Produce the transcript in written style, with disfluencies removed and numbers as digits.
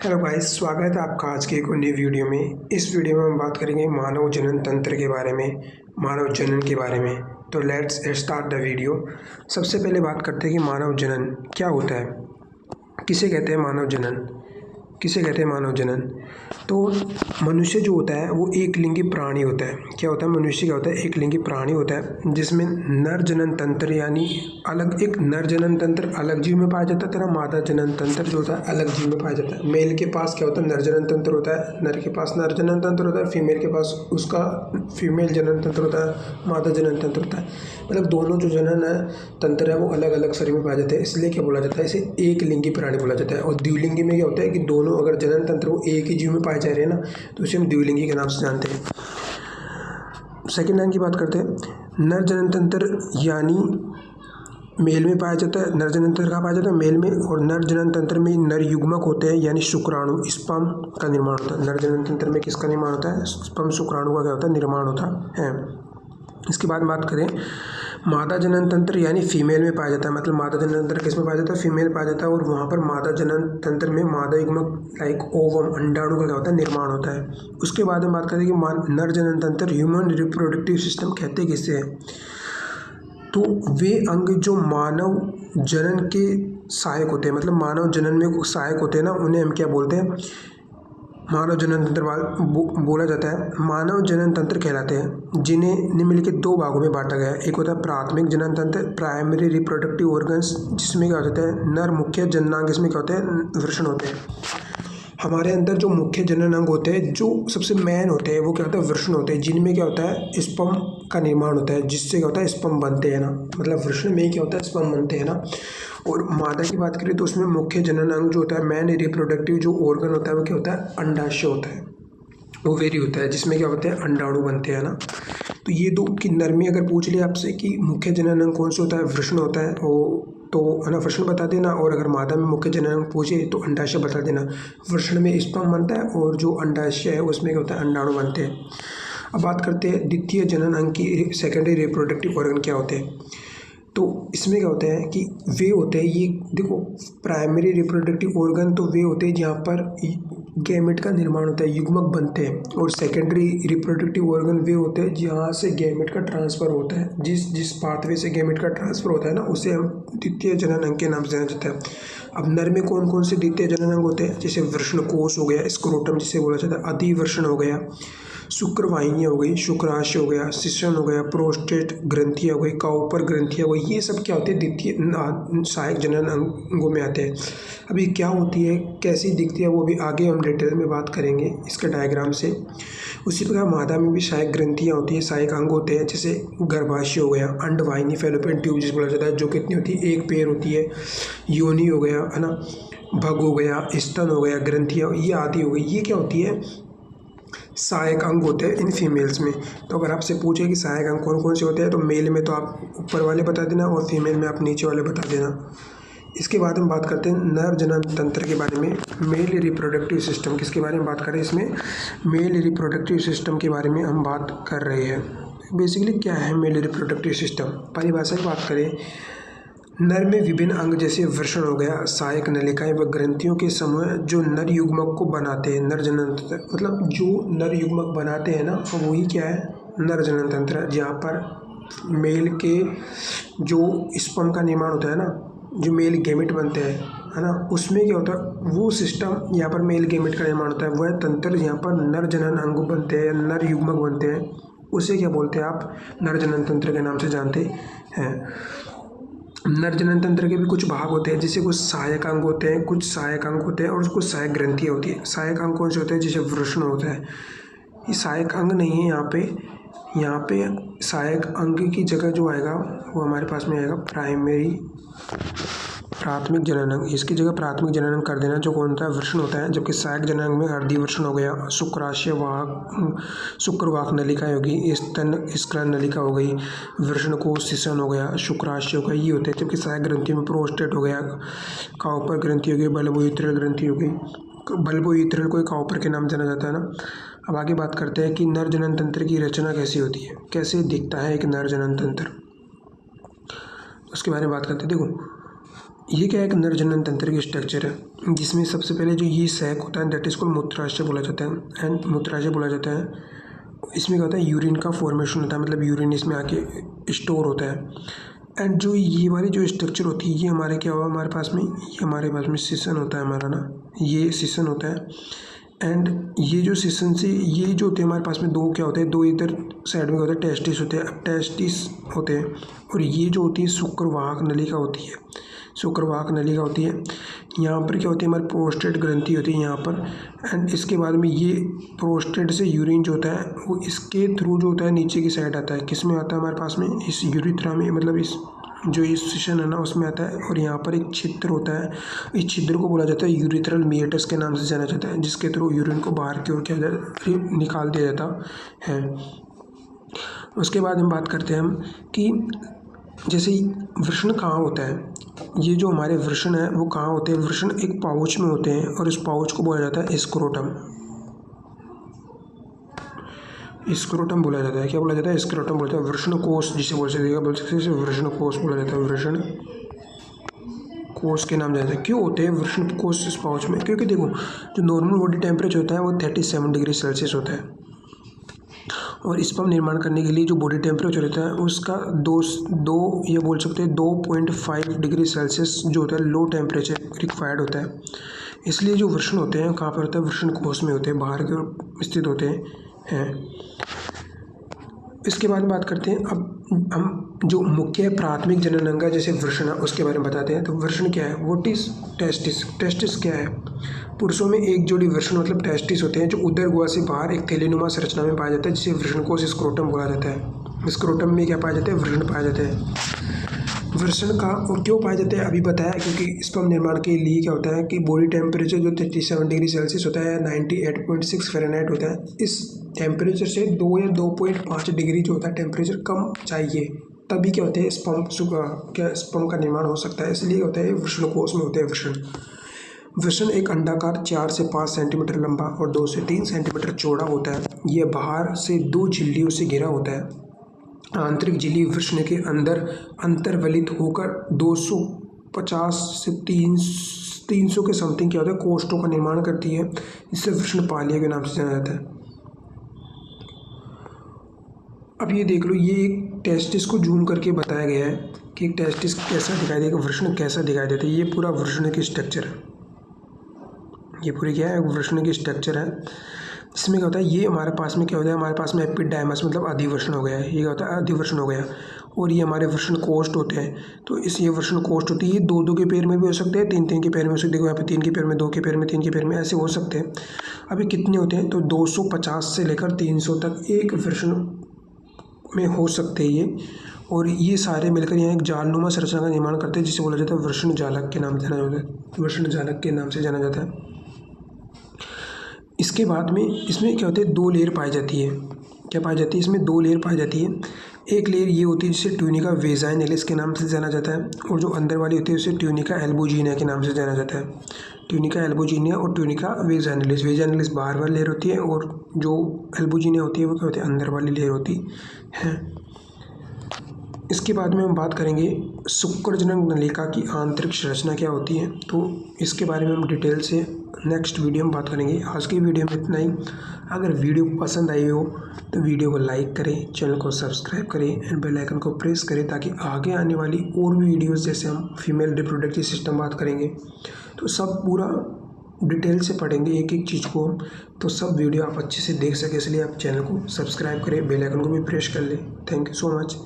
Hello guys, स्वागत है आपका आज के एक और नई वीडियो में। इस वीडियो में हम बात करेंगे मानव जनन तंत्र के बारे में, मानव जनन के बारे में। तो लेट्स स्टार्ट द वीडियो। सबसे पहले बात करते हैं कि मानव जनन क्या होता है, किसे कहते हैं मानव जनन, किसे कहते हैं मानव जनन। तो मनुष्य जो होता है वो एक लिंगी प्राणी होता है। क्या होता है मनुष्य, क्या होता है एक लिंगी प्राणी होता है जिसमें नर जनन तंत्र यानी अलग एक नर जनन तंत्र अलग जीव में पाया जाता है, तरह मादा जनन तंत्र जो होता है अलग जीव में पाया जाता है। मेल के पास क्या होता है नर जनन तंत्र होता है, नर के पास नर जनन तंत्र होता है, फीमेल के पास उसका फीमेल जनन तंत्र होता है, मादा जनन तंत्र होता है। मतलब दोनों जो जनन है तंत्र है वो अलग अलग शरीर में पाया जाता है, इसलिए क्या बोला जाता है, इसे एक लिंगी प्राणी बोला जाता है। और द्विलिंगी में क्या होता है कि दोनों अगर जनन तंत्र वो एक ही जीव में पाए जा रहे हैं ना, तो इसे हम द्विलिंगी के नाम से जानते हैं। सेकेंड लाइन की बात करते हैं। नर जनन तंत्र यानी मेल में पाया जाता है। नर जनन तंत्र कहाँ पाया जाता है, मेल में। और नर जनन तंत्र में नर युग्मक होते हैं यानी शुक्राणु स्पर्म का निर्माण होता है। नर जनन तंत्र में किसका निर्माण होता है, स्पर्म शुक्राणु का क्या होता है निर्माण होता है। इसके बाद बात करें मादा जनन तंत्र यानी फीमेल में पाया जाता है। मतलब मादा जनन तंत्र किस में पाया जाता है, फीमेल पाया जाता है। और वहाँ पर मादा जनन तंत्र में मादा युग्मक लाइक ओवम अंडाणु का क्या होता है निर्माण होता है। उसके बाद हम बात करें कि नर जनन तंत्र ह्यूमन रिप्रोडक्टिव सिस्टम कहते किससे है, तो वे अंग जो मानव जनन के सहायक होते हैं, मतलब मानव जनन में सहायक होते हैं ना, उन्हें हम क्या बोलते हैं, मानव जनन तंत्र बोला जाता है। मानव जनन तंत्र कहलाते हैं जिन्हें निम्नलिखित दो भागों में बांटा गया है। एक होता है प्राथमिक जनन तंत्र, प्राइमरी रिप्रोडक्टिव ऑर्गन्स, जिसमें क्या होता है नर मुख्य जननांग, इसमें क्या होते हैं वृषण होते हैं। हमारे अंदर जो मुख्य जनन अंग होते हैं, जो सबसे मेन होते हैं, वो क्या होता है वृषण होते हैं, जिनमें क्या होता है स्पर्म का निर्माण होता है, जिससे क्या होता है स्पर्म बनते हैं ना। मतलब वृषण में क्या होता है स्पर्म बनते हैं ना। और मादा की बात करें तो उसमें मुख्य जनन अंग जो होता है, मेन रिप्रोडक्टिव जो ऑर्गन होता है, वो क्या होता है अंडाशय होता है, ओवेरी होता है, जिसमें क्या होते हैं अंडाणु बनते हैं ना। तो ये दो कि नर में अगर पूछ लिया आपसे कि मुख्य जनन अंग कौन सा होता है, वृषण होता है, वो तो है ना वृषण बता देना। और अगर मादा में मुख्य जनन अंग पूछे तो अंडाशय बता देना। वृषण में स्पर्म बनता है और जो अंडाशय है उसमें क्या होता है अंडाणु बनते हैं। अब बात करते हैं द्वितीय जनन अंग की, सेकेंडरी रिप्रोडक्टिव ऑर्गन क्या होते हैं। तो इसमें क्या होता है कि वे होते हैं, ये देखो प्राइमरी रिप्रोडक्टिव ऑर्गन तो वे होते हैं जहाँ पर गैमेट का निर्माण होता है, युग्मक बनते हैं। और सेकेंडरी रिप्रोडक्टिव ऑर्गन वे होते हैं जहाँ से गैमेट का ट्रांसफ़र होता है, जिस पाथवे से गैमेट का ट्रांसफ़र होता है ना, उसे हम द्वितीय जनन अंग के नाम से जाना जाता है। अब नर में कौन कौन से द्वितीय जनन अंग होते हैं, जैसे वृषणकोश हो गया, स्क्रोटम जिसे बोला जाता है, अधिवृषण हो गया, शुक्रवाहिनी हो गई, शुक्राशय हो गया, शिश्न हो गया, प्रोस्टेट ग्रंथियाँ हो गई, काउपर ग्रंथियाँ हो गई। ये सब क्या होते हैं द्वितीय सहायक जनन अंगों में आते हैं। अभी क्या होती है, कैसी दिखती है, वो भी आगे हम डिटेल में बात करेंगे इसके डायग्राम से। उसी प्रकार मादा में भी सहायक ग्रंथियाँ होती है, सहायक अंग होते हैं, जैसे गर्भाशय हो गया, अंडवाहिनी फैलोपियन ट्यूब जिसे बोला जाता है, जो कितनी होती है एक पेयर होती है, योनि हो गया है ना, भग हो गया, स्तन हो गया, ग्रंथियाँ ये आदि हो गई। ये क्या होती है सहायक अंग होते हैं इन फीमेल्स में। तो अगर आपसे पूछे कि सहायक अंग कौन कौन से होते हैं, तो मेल में तो आप ऊपर वाले बता देना और फीमेल में आप नीचे वाले बता देना। इसके बाद हम बात करते हैं नर जनन तंत्र के बारे में, मेल रिप्रोडक्टिव सिस्टम। किसके बारे में बात करें, इसमें मेल रिप्रोडक्टिव सिस्टम के बारे में हम बात कर रहे हैं। बेसिकली क्या है मेल रिप्रोडक्टिव सिस्टम, परिभाषा की बात करें, नर में विभिन्न अंग जैसे वृषण हो गया, सहायक नलिकाएं व ग्रंथियों के समूह जो नर युग्मक को बनाते हैं। नर जनन तंत्र मतलब जो नर युग्मक बनाते हैं ना, वही क्या है नर जनन तंत्र, जहाँ पर मेल के जो स्पर्म का निर्माण होता है ना, जो मेल गैमेट बनते हैं है ना, उसमें क्या होता है वो सिस्टम, यहाँ पर मेल गैमेट का निर्माण होता है, वह तंत्र जहाँ पर नर जनन अंग बनते हैं, नर युग्मक बनते हैं, उसे क्या बोलते हैं आप नर जनन तंत्र के नाम से जानते हैं। नर जनन तंत्र के भी कुछ भाग होते हैं, जैसे कुछ सहायक अंग होते हैं, कुछ सहायक अंग होते हैं और कुछ सहायक ग्रंथियाँ होती है। सहायक अंग कौन से होते हैं, जैसे वृषण होता है, ये सहायक अंग नहीं है। यहाँ पे सहायक अंग की जगह जो आएगा वो हमारे पास में आएगा प्राथमिक जनन अंग, इसकी जगह प्राथमिक जनन अंग कर देना, जो कौन होता है वृषण होता है। जबकि सहायक जनन अंग में अर्धिवृषण हो गया, शुक्राशय वाहक, शुक्रवाहक नलिकाएं होगी, स्तन स्खलन नलिका हो गई, वृषणकोश शिशन हो गया, शुक्राशय हो गया, ये होते हैं। जबकि सहायक ग्रंथि में प्रोस्टेट हो गया, काउपर ग्रंथि हो गई, बल्बोइथ्रियल ग्रंथि हो गई। बल्बोइथ्रियल को काउपर के नाम जाना जाता है ना। अब आगे बात करते हैं कि नर जनन तंत्र की रचना कैसी होती है, कैसे दिखता है एक नर जनन तंत्र, उसके बारे में बात करते हैं। देखो ये क्या है, एक नर जनन तंत्र की स्ट्रक्चर है जिसमें सबसे पहले जो ये सैक होता है दैट इज कॉल्ड मूत्राशय बोला जाता है। एंड मूत्राशय बोला जाता है, इसमें क्या होता है, यूरिन का फॉर्मेशन होता है, मतलब यूरिन इसमें आके स्टोर होता है। एंड जो ये वाली जो स्ट्रक्चर होती है ये हमारे क्या हुआ, हमारे पास में ये हमारे पास में सिसन होता है हमारा ना, ये सिसन होता है। एंड ये जो सिसन से ये जो होते हैं हमारे पास में दो क्या होते हैं, दो इधर साइड में होते हैं टेस्टिस होते हैं। अब टेस्टिस होते हैं और ये जो होती है शुक्रवाहक नलिका होती है, शुक्रवाहक नलिका होती है। यहाँ पर क्या होती है, हमारी प्रोस्टेट ग्रंथि होती है यहाँ पर। एंड इसके बाद में ये प्रोस्टेट से यूरिन जो होता है वो इसके थ्रू जो होता है नीचे की साइड आता है। किस में आता है हमारे पास में, इस यूरिथ्रा में, मतलब इस जो इस सेशन है ना उसमें आता है। और यहाँ पर एक छिद्र होता है, इस छिद्र को बोला जाता है यूरिथ्रल मीएटस के नाम से जाना जाता है, जिसके थ्रू यूरिन को बाहर की ओर निकाल दिया जाता है। उसके बाद हम बात करते हैं हम कि जैसे वृषण कहाँ होता है, ये जो हमारे वृषण है वो कहाँ होते हैं, वृषण एक पाउच में होते हैं और इस पाउच को बोला जाता है स्क्रोटम। स्क्रोटम बोला जाता है, क्या बोला जाता है, स्क्रोटम बोला जाता है। वृषण कोष जिसे बोल सकते हैं वृषण कोष बोला जाता है, वृषण कोष के नाम जाता है। क्यों होते हैं वृषण कोष इस पाउच में, क्योंकि देखो जो नॉर्मल बॉडी टेम्परेचर होता है वो 37 डिग्री सेल्सियस होता है और स्पर्म निर्माण करने के लिए जो बॉडी टेम्परेचर होता है उसका दो ये बोल सकते हैं 2.5 डिग्री सेल्सियस जो होता है लो टेम्परेचर रिक्वायर्ड होता है। इसलिए जो वृषण होते हैं कहाँ पर होता है, वृषण कोष में होते हैं, बाहर की ओर स्थित होते हैं। इसके बाद बात करते हैं, अब हम जो मुख्य प्राथमिक जनन अंग है जैसे वृषण है उसके बारे में बताते हैं। तो वृषण क्या है, व्हाट इज टेस्टिस, टेस्टिस क्या है। पुरुषों में एक जोड़ी वृषण मतलब टेस्टिस होते हैं जो उदर गुहा से बाहर एक थैलीनुमा संरचना में पाया जाता है, जिसे वृषण कोष स्क्रोटम बोला जाता है। स्क्रोटम में क्या पाया जाता है, वृषण पाया जाता है। वृषण का और क्यों पाए जाते हैं अभी बताया, क्योंकि स्पर्म निर्माण के लिए क्या होता है कि बॉडी टेम्परेचर जो 37 डिग्री सेल्सियस होता है 98.6 फ़ारेनहाइट होता है, इस टेम्परेचर से 2 या 2.5 डिग्री जो होता है टेम्परेचर कम चाहिए, तभी क्या होते हैं स्पर्म का निर्माण हो सकता है। इसलिए होता है वृषण कोष में होते हैं वृषण। वृषण एक अंडाकार 4 से 5 सेंटीमीटर लंबा और 2 से 3 सेंटीमीटर चौड़ा होता है। यह बाहर से 2 झिल्लियों से घिरा होता है। आंतरिक झिल्ली वृषण के अंदर अंतर्वलित होकर 250 से 300 के समथिंग क्या होता है कोष्ठों का निर्माण करती है, जिससे वृषण पालिया के नाम से जाना जाता है। अब ये देख लो, ये एक टेस्टिस को जूम करके बताया गया है कि एक टेस्टिस कैसा दिखाई देगा, वृषण कैसा दिखाई देता है। ये पूरा वृषण की स्ट्रक्चर है, ये पूरी क्या है वृषण की स्ट्रक्चर है। इसमें क्या होता है, ये हमारे पास में क्या होता है, हमारे पास में एपिडाइमस मतलब अधिवृषण हो गया है, ये क्या होता है अधिवृषण हो गया। और ये हमारे वृषण कोष्ठ होते हैं। तो इस ये वृषण कोष्ठ होती है, ये 2-2 के पैर में भी हो सकते हैं, 3-3 के पैर में हो सकते हैं। देखो यहाँ पे 3 के पैर में, 2 के पैर में, 3 के पैर में, ऐसे हो सकते हैं। अभी कितने होते हैं, तो 250 से लेकर 300 तक एक वृषण में हो सकते हैं ये। और ये सारे मिलकर यहाँ एक जालनुमा संरचना का निर्माण करते हैं, जिसे बोला जाता है वृषण जालक के नाम से जाना जाता है, वृषण जालक के नाम से जाना जाता है। इसके बाद में इसमें क्या होता है, 2 लेयर पाई जाती है। क्या पाई जाती है, इसमें 2 लेयर पाई जाती है। एक लेयर ये होती है जिसे ट्यूनिका वेजाइनलिस के नाम से जाना जाता है, और जो अंदर वाली होती है उसे ट्यूनिका एल्बुजिनिया के नाम से जाना जाता है। ट्यूनिका एल्बुजिनिया और ट्यूनिका वेजाइनलिस, वेजाइनलिस बाहर वाली लेयर होती है और जो एल्बुजिनिया होती है वो क्या होती है अंदर वाली लेयर होती है। इसके बाद में हम बात करेंगे शुक्रजनक नलिका की आंतरिक संरचना क्या होती है, तो इसके बारे में हम डिटेल से नेक्स्ट वीडियो में बात करेंगे। आज की वीडियो में इतना ही। अगर वीडियो पसंद आई हो तो वीडियो को लाइक करें, चैनल को सब्सक्राइब करें एंड बेल आइकन को प्रेस करें, ताकि आगे आने वाली और भी वीडियोस जैसे हम फीमेल रिप्रोडक्टिव सिस्टम बात करेंगे तो सब पूरा डिटेल से पढ़ेंगे एक एक चीज़ को, तो सब वीडियो आप अच्छे से देख सकें। इसलिए आप चैनल को सब्सक्राइब करें, बेल आइकन को भी प्रेस कर लें। Thank you so much.